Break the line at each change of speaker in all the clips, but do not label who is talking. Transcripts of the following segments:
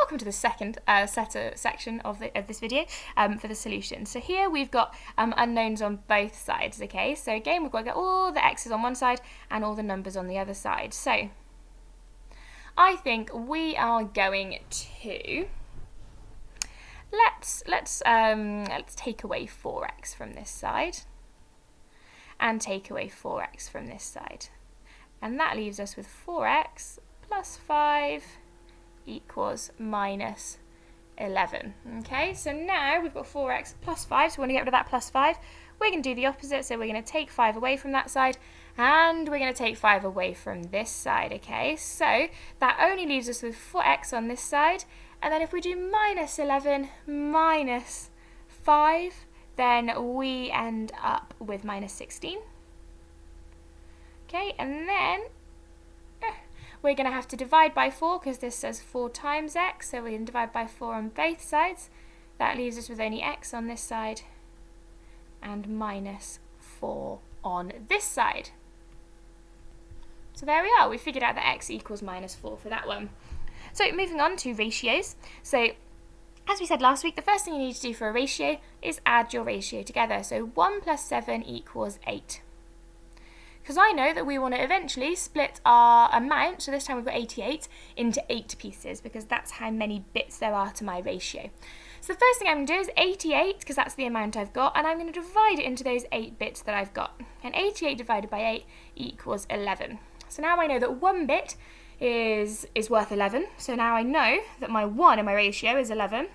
welcome to the second section of this video for the solution. So here we've got unknowns on both sides, okay? So again, we've got to get all the x's on one side and all the numbers on the other side. So I think we are going to let's take away 4x from this side and take away 4x from this side, and that leaves us with 4x plus 5 equals minus 11. Okay, so now we've got 4x plus 5, so we want to get rid of that plus 5. We're going to do the opposite, so we're going to take 5 away from that side, and we're going to take 5 away from this side. Okay, so that only leaves us with 4x on this side, and then if we do minus 11 minus 5, then we end up with minus 16. Okay, and then we're going to have to divide by 4 because this says 4 times x, so we can divide by 4 on both sides. That leaves us with only x on this side and minus 4 on this side. So there we are, we figured out that x equals minus 4 for that one. So moving on to ratios. So as we said last week, the first thing you need to do for a ratio is add your ratio together. So 1 plus 7 equals 8. Because I know that we want to eventually split our amount, so this time we've got 88, into 8 pieces, because that's how many bits there are to my ratio. So the first thing I'm going to do is 88, because that's the amount I've got, and I'm going to divide it into those 8 bits that I've got. And 88 divided by 8 equals 11. So now I know that 1 bit is worth 11, so now I know that my 1 in my ratio is 11.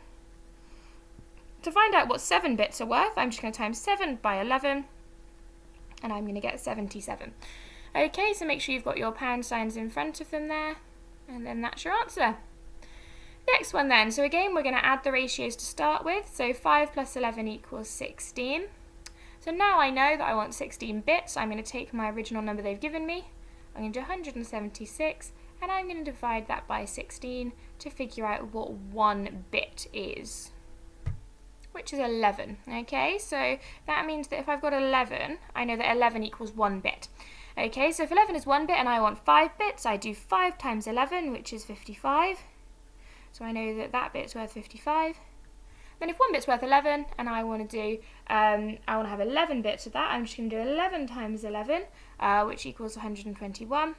To find out what 7 bits are worth, I'm just going to times 7 by 11, and I'm going to get 77. Okay, so make sure you've got your pound signs in front of them there, and then that's your answer. Next one then, so again we're going to add the ratios to start with, so 5 plus 11 equals 16. So now I know that I want 16 bits, I'm going to take my original number they've given me, I'm going to do 176, and I'm going to divide that by 16 to figure out what 1 bit is, which is 11. Okay, so that means that if I've got 11, I know that 11 equals 1 bit. Okay, so if 11 is 1 bit and I want 5 bits, I do 5 times 11, which is 55. So I know that that bit's worth 55. Then if 1 bit's worth 11 and I want to have 11 bits of that, I'm just going to do 11 times 11, which equals 121.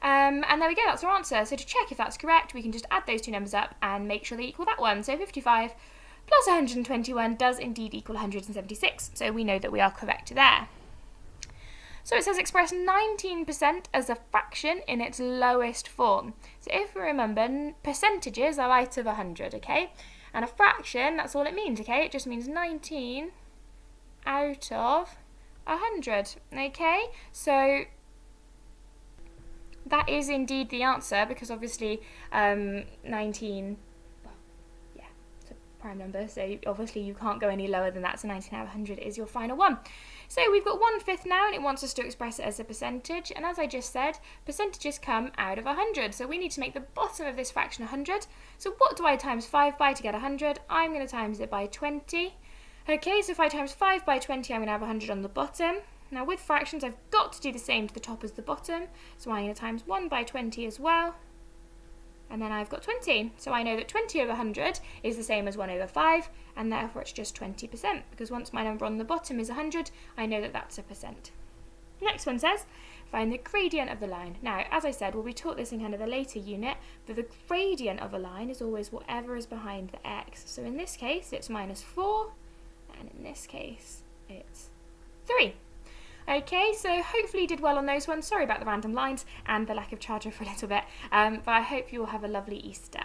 And there we go, that's our answer. So to check if that's correct, we can just add those two numbers up and make sure they equal that one. So 55 plus 121 does indeed equal 176. So we know that we are correct there. So it says express 19% as a fraction in its lowest form. So if we remember, percentages are out of 100, okay? And a fraction, that's all it means, okay? It just means 19 out of 100, okay? So that is indeed the answer, because obviously 19, well, yeah, it's a prime number, so obviously you can't go any lower than that, so 19 out of 100 is your final one. So we've got 1/5 now, and it wants us to express it as a percentage, and as I just said, percentages come out of 100, so we need to make the bottom of this fraction 100. So what do I times 5 by to get 100? I'm going to times it by 20. Okay, so if I times 5 by 20, I'm going to have 100 on the bottom. Now with fractions, I've got to do the same to the top as the bottom, so I'm going to times 1 by 20 as well, and then I've got 20. So I know that 20 over 100 is the same as 1 over 5, and therefore it's just 20%, because once my number on the bottom is 100, I know that that's a percent. Next one says, find the gradient of the line. Now, as I said, we'll be taught this in kind of a later unit, but the gradient of a line is always whatever is behind the x. So in this case, it's minus 4, and in this case, it's 3. Okay, so hopefully you did well on those ones. Sorry about the random lines and the lack of charger for a little bit, but I hope you all have a lovely Easter.